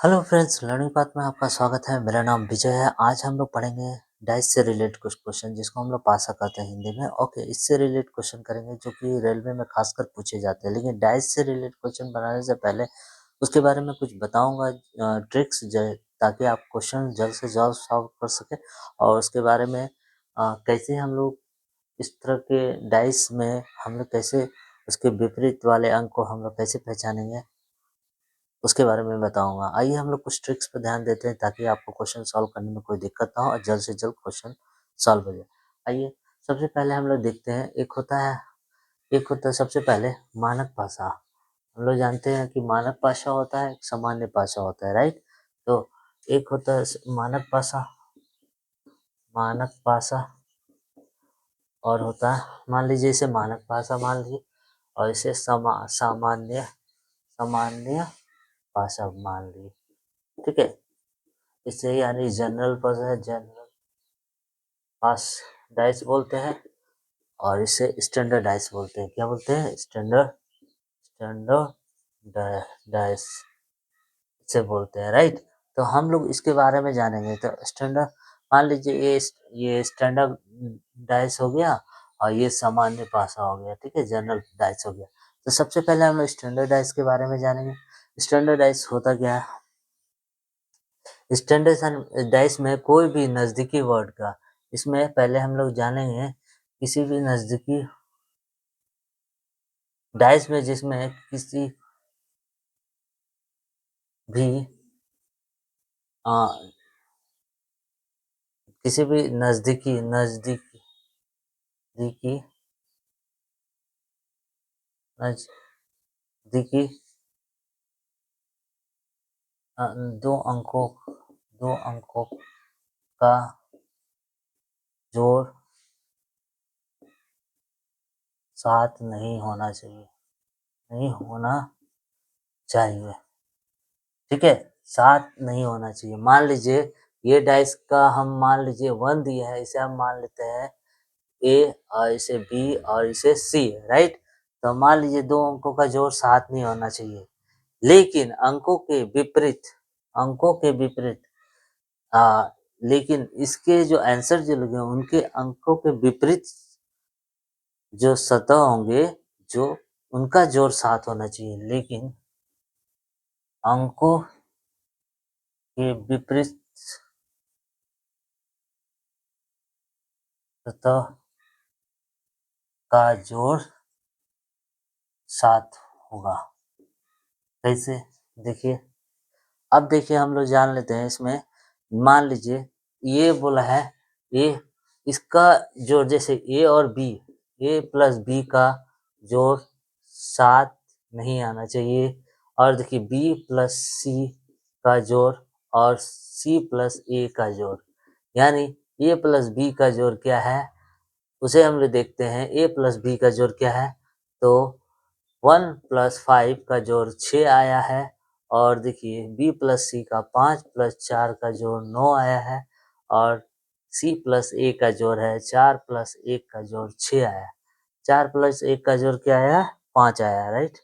Hello friends, learning path में आपका स्वागत है। मेरा नाम विजय है। आज हम लोग पढ़ेंगे डाइस से रिलेटेड कुछ क्वेश्चन, जिसको हम लोग पासा कहते हैं हिंदी में। ओके, इससे रिलेटेड क्वेश्चन करेंगे जो कि रेलवे में खासकर पूछे जाते हैं। लेकिन डाइस से रिलेटेड क्वेश्चन बनाने से पहले उसके बारे में कुछ बताऊंगा, ट्रिक्स, ताकि आप क्वेश्चन जल्द से जल्द सॉल्व कर सके। और उसके बारे में कैसे हम लोग इस तरह के डाइस में हम लोग कैसे उसके विपरीत वाले अंक को हम लोग कैसे पहचानेंगे, उसके बारे में बताऊंगा। आइए हम लोग कुछ ट्रिक्स पर ध्यान देते हैं ताकि आपको क्वेश्चन सॉल्व करने में कोई दिक्कत ना हो और जल्द से जल्द क्वेश्चन सॉल्व हो जाए। आइए सबसे पहले हम लोग देखते हैं, एक होता है सबसे पहले मानक भाषा। हम लोग जानते हैं कि मानक भाषा होता है, एक सामान्य भाषा होता है, राइट। तो एक होता है मानक भाषा, मानक भाषा, और होता है, मान लीजिए इसे मानक भाषा मान लीजिए, और इसे सामान्य सामान्य भाषा मान लीजिए। ठीक है, इसे यानी जनरल भाषा, जनरल पास डाइस बोलते हैं, और इसे स्टैंडर्डाइज बोलते हैं। क्या बोलते हैं? स्टैंडर्ड डाइस से बोलते हैं, राइट। तो हम लोग इसके बारे में जानेंगे। तो स्टैंडर्ड, मान लीजिए ये स्टैंडर्ड डाइस हो गया, और ये सामान्य भाषा हो गया, ठीक है, जनरल डाइस हो गया। तो सबसे पहले हम लोग स्टैंडर्ड डाइस के बारे में जानेंगे। स्टैंडर्ड डाइस होता क्या है? स्टैंडर्ड डाइस में कोई भी नज़दीकी वर्ड का, इसमें पहले हम लोग जानेंगे किसी भी नज़दीकी डाइस में जिसमें भी आ, किसी भी नज़दीकी नज़दीकी अ, दो अंकों का जोड़ सात नहीं होना चाहिए, ठीक है। सात नहीं होना चाहिए। मान लीजिए ये डाइस का हम मान लीजिए 1 दिया है, इसे हम मान लेते हैं ए, और इसे बी, और इसे सी, राइट। तो मान लीजिए दो अंकों का जोड़ 7 नहीं होना चाहिए। लेकिन अंकों के विपरीत आ, लेकिन इसके जो आंसर जो लगे उनके अंकों के विपरीत जो सतह होंगे, जो उनका जोड़ 7 होना चाहिए। लेकिन अंकों के विपरीत सतह का जोड़ 7 होगा। कैसे? देखिए, अब देखिए हम लोग जान लेते हैं इसमें। मान लीजिए ये बोला है, ये इसका जोड़, जैसे ए और बी, ए प्लस बी का जोड़ 7 नहीं आना चाहिए। और देखिए बी प्लस सी का जोड़ और सी प्लस ए का जोड़, यानी ए प्लस बी का जोड़ क्या है, उसे हम लोग देखते हैं। ए प्लस बी का जोड़ क्या है? तो 1 प्लस 5 का जोड़ 6 आया है। और देखिए बी प्लस सी का 5 प्लस 4 का जोड़ 9 आया है। और सी प्लस ए का जोड़ है 4 प्लस 1 का जोड़ 6 आया। 4 प्लस 1 का जोड़ क्या आया? 5 आया, राइट।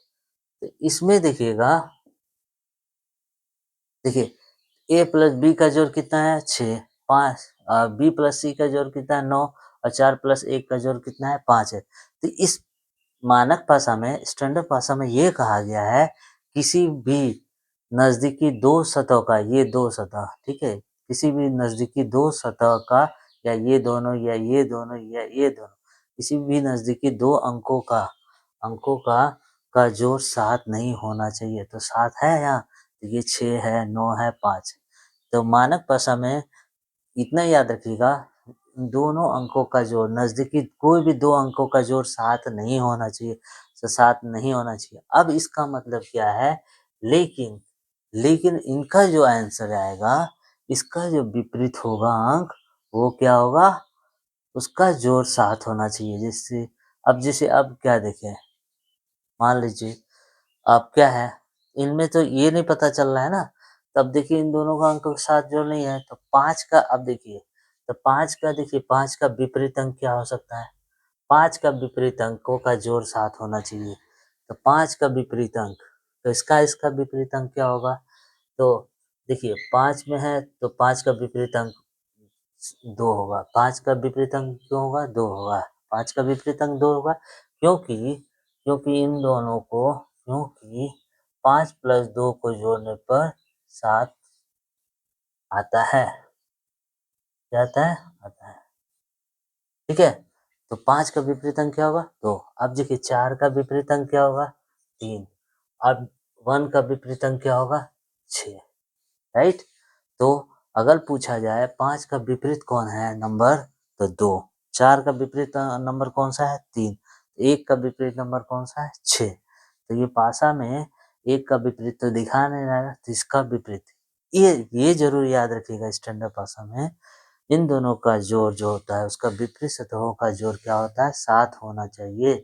तो इसमें देखिए ए प्लस बी का जोड़ कितना है? 6, 5, और बी प्लस सी का जोड़ कितना है? 9, और 4 प्लस 1 का जोड़ कितना है? 5 है। तो इस मानक भाषा में, स्टैंडर्ड भाषा में ये कहा गया है, किसी भी नज़दीकी दो सतह का, ये दो सतह, ठीक है, किसी भी नज़दीकी दो सतह का, या ये दोनों, या ये दोनों, या ये दोनों, किसी भी नज़दीकी दो अंकों का जोड़ 7 नहीं होना चाहिए। तो 7 है यहाँ, तो ये 6 है, 9 है, 5। तो मानक भाषा में इतना याद रखिएगा, दोनों अंकों का जोड़, नज़दीकी कोई भी दो अंकों का जोड़ 7 नहीं होना चाहिए। तो 7 नहीं होना चाहिए। अब इसका मतलब क्या है? लेकिन लेकिन इनका जो आंसर आएगा, इसका जो विपरीत होगा अंक, वो क्या होगा? उसका जोड़ 7 होना चाहिए। जैसे अब क्या देखें, मान लीजिए अब क्या है, इनमें तो ये नहीं पता चल रहा है ना। तब देखिए इन दोनों का अंक साथ जोड़ नहीं है, तो 5 का, अब देखिए, तो 5 का विपरीत अंक क्या हो सकता है? 5 का विपरीत अंकों का जोड़ 7 होना चाहिए। तो 5 का विपरीत अंक, तो इसका विपरीत अंक क्या होगा? तो देखिए 5 में है तो 5 का विपरीत अंक 2 होगा। 5 का विपरीत अंक क्यों होगा? 2 होगा। 5 का विपरीत अंक 2 होगा क्योंकि क्योंकि इन दोनों को क्योंकि 5 प्लस 2 को जोड़ने पर 7 आता है। क्या आता है? आता है। ठीक है? तो 5 का विपरीत अंक क्या होगा? 2। अब देखिए 4 का विपरीत अंक क्या होगा? 3। अब 1 का विपरीत अंक क्या होगा? 6। राइट? तो अगर पूछा जाए 5 का विपरीत कौन है नंबर? तो 2। 4 का विपरीत नंबर कौन सा है? 3। 1 का विपरीत नंबर कौन सा है? 6। तो ये पासा में 1 का विपरीत तो दिखा नहीं रहा है, तो इसका विपरीत ये ज़रूर याद रखिएगा स्टैंडर्ड पासा में इन दोनों का जोड़ जो होता है उसका विपरीत सतहों का जोड़ क्या होता है? 7 होना चाहिए।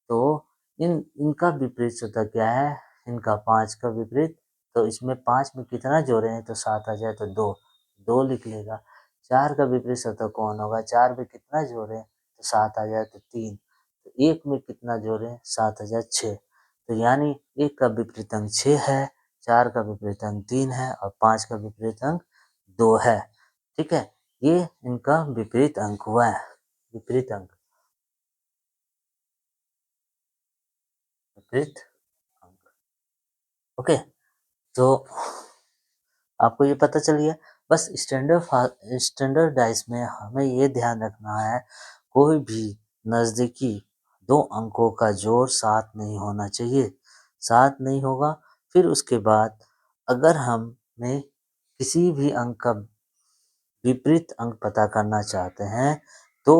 तो इनका विपरीत सतह क्या है? इनका 5 का विपरीत, तो इसमें 5 में कितना जोड़े हैं तो 7 आ जाए तो 2, 2 लिख लेगा। 4 का विपरीत सतह कौन होगा? 4 में कितना जोड़े तो 7 आ जाए तो 3, तो 1 में कितना जोड़े? 7 आ जाए 6। तो यानी 1 का विपरीत अंक 6 है, 4 का विपरीत अंक 3 है और 5 का विपरीत अंक 2 है। ठीक है? ये इनका विपरीत अंक हुआ है। विपरीत अंक, विपरीत अंक। ओके, तो आपको ये पता चल गया। बस स्टैंडर्डाइज में हमें ये ध्यान रखना है, कोई भी नज़दीकी 2 अंकों का जोड़ 7 नहीं होना चाहिए। 7 नहीं होगा, फिर उसके बाद अगर हमें किसी भी अंक का विपरीत अंक पता करना चाहते हैं तो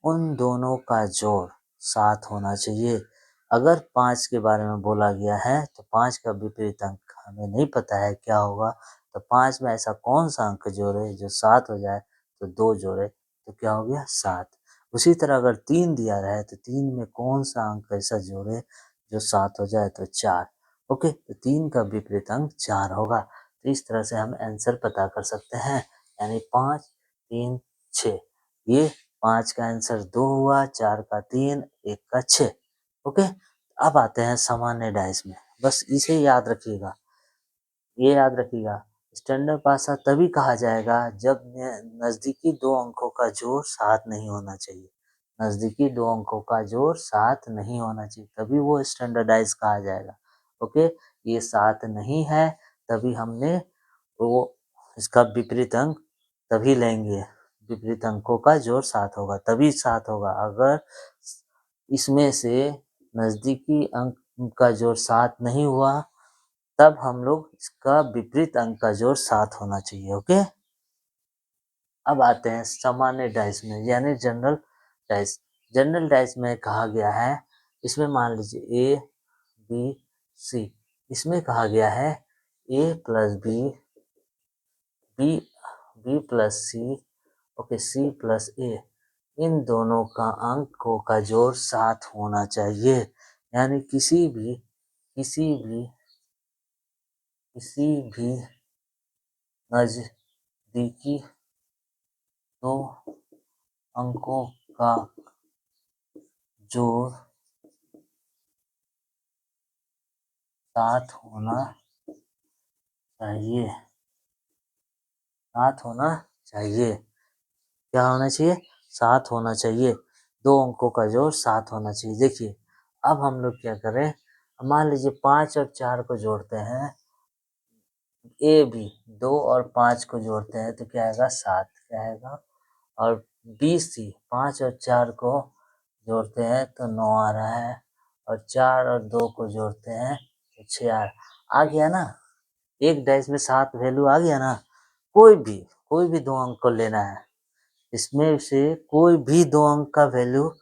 उन दोनों का जोड़ 7 होना चाहिए। अगर 5 के बारे में बोला गया है तो 5 का विपरीत अंक हमें नहीं पता है क्या होगा, तो 5 में ऐसा कौन सा अंक जोड़े जो 7 हो जाए, तो 2 जोड़े तो क्या हो गया? 7। उसी तरह अगर 3 दिया रहे तो 3 में कौन सा अंक ऐसा जोड़े जो 7 हो जाए, तो 4। ओके, तो 3 का विपरीत अंक 4 होगा। तो इस तरह से हम आंसर पता कर सकते हैं, यानी 5, 3, 6। ये 5 का आंसर 2 हुआ, 4 का 3, 1 का 6। ओके, अब आते हैं सामान्य डाइस में। बस इसे याद रखिएगा, ये याद रखिएगा, स्टैंडर्ड पासा तभी कहा जाएगा जब नज़दीकी 2 अंकों का जोड़ 7 नहीं होना चाहिए। नज़दीकी 2 अंकों का जोड़ 7 नहीं होना चाहिए, तभी वो स्टैंडर्डाइज़ कहा जाएगा। ओके, ये 7 नहीं है, तभी हमने वो इसका विपरीत अंक तभी लेंगे। विपरीत अंकों का जोड़ 7 होगा, तभी 7 होगा। अगर इसमें से नज़दीकी अंक का जोड़ 7 नहीं हुआ, तब हम लोग इसका विपरीत अंक का जोड़ 7 होना चाहिए। ओके, अब आते हैं सामान्य डाइस में, यानी जनरल डाइस। जनरल डाइस में कहा गया है, इसमें मान लीजिए ए बी सी, इसमें कहा गया है ए प्लस बी, बी प्लस सी, ओके सी प्लस ए, इन दोनों का अंकों का जोड़ 7 होना चाहिए। यानी किसी भी नज़दीकी 2 अंकों का जोड़ 7 होना चाहिए। 7 होना चाहिए। क्या होना चाहिए? 7 होना चाहिए। 2 अंकों का जोड़ 7 होना चाहिए। देखिए, अब हम लोग क्या करें, मान लीजिए 5 और 4 को जोड़ते हैं, ए बी 2 और 5 को जोड़ते हैं तो क्या आएगा? 7 क्या आएगा? और बी सी 5 और 4 को जोड़ते हैं तो 9 आ रहा है, और 4 और 2 को जोड़ते हैं तो 6 आ गया ना? एक डैश में 7 वैल्यू आ गया ना? कोई भी 2 अंक को लेना है, इसमें से कोई भी 2 अंक का वैल्यू,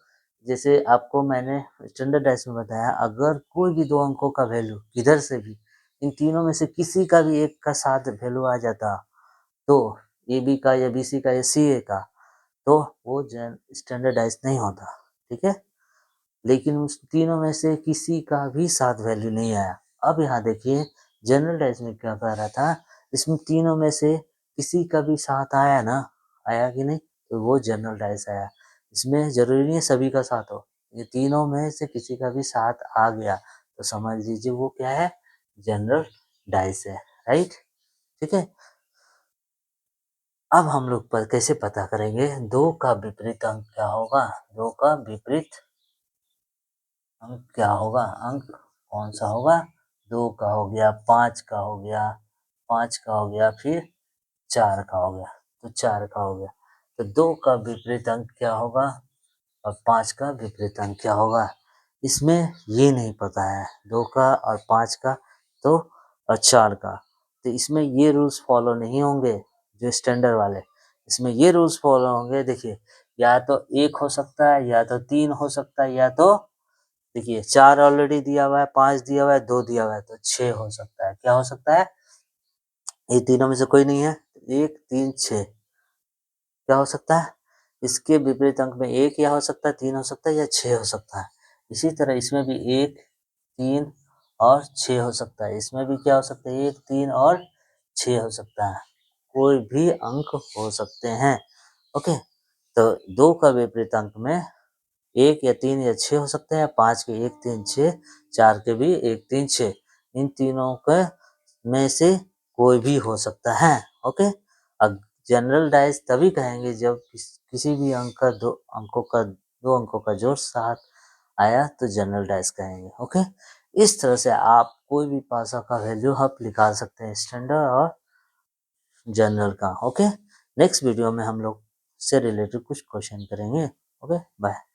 जैसे आपको मैंने स्टैंडर्ड डैश में बताया, अगर कोई भी 2 अंकों का वैल्यू किधर से भी इन तीनों में से किसी का भी एक का 7 वैल्यू आ जाता, तो ए बी का या बी सी का या सी ए का, तो वो स्टैंडर्डाइज नहीं होता। ठीक है, लेकिन उस तीनों में से किसी का भी 7 वैल्यू नहीं आया। अब यहाँ देखिए जनरल डाइज में क्या कह रहा था, इसमें तीनों में से किसी का भी 7 आया ना? आया कि नहीं? तो वो जनरल डाइज आया। इसमें जरूरी नहीं है सभी का 7 हो, ये तीनों में से किसी का भी 7 आ गया तो समझ लीजिए वो क्या है? जनरल डाइज है। राइट, ठीक है। अब हम लोग पर कैसे पता करेंगे 2 का विपरीत अंक क्या होगा? 2 का विपरीत अंक क्या होगा? अंक कौन सा होगा? 2 का हो गया, 5 का हो गया, 5 का हो गया, फिर 4 का हो गया, तो 4 का हो गया। तो 2 का विपरीत अंक क्या होगा और 5 का विपरीत अंक क्या होगा? इसमें ये नहीं पता है 2 का और 5 का, तो और 4 का। तो इसमें ये रूल्स फॉलो नहीं होंगे जो स्टैंडर्ड वाले। इसमें ये रूल्स फॉलो होंगे, देखिए, या तो 1 हो सकता है, या तो 3 हो सकता है, या तो देखिए 4 ऑलरेडी दिया हुआ है, 5 दिया हुआ है, 2 दिया हुआ है, तो 6 हो सकता है। क्या हो सकता है? ये तीनों में से कोई नहीं है। 1, 3, 6 क्या हो सकता है? इसके विपरीत अंक में 1 या हो सकता है, 3 हो सकता है, या 6 हो सकता है। इसी तरह इसमें भी 1, 3 और 6 हो सकता है। इसमें भी क्या हो सकता है? 1, 3 और 6 हो सकता है। कोई भी अंक हो सकते हैं। ओके, तो 2 का विपरीत अंक में 1 या 3 या 6 हो सकते हैं, 5 के 1, 3, 6, 4 के भी 1, 3, 6। इन तीनों के में से कोई भी हो सकता है। ओके, अब जनरल डाइस तभी कहेंगे जब किसी भी अंक का 2 अंकों का जोड़ 7 आया तो जनरल डाइस कहेंगे। ओके, इस तरह से आप कोई भी पासा का वैल्यू आप निकाल सकते हैं, स्टैंडर्ड और जनरल का। ओके, नेक्स्ट वीडियो में हम लोग से रिलेटेड कुछ क्वेश्चन करेंगे। Okay, bye.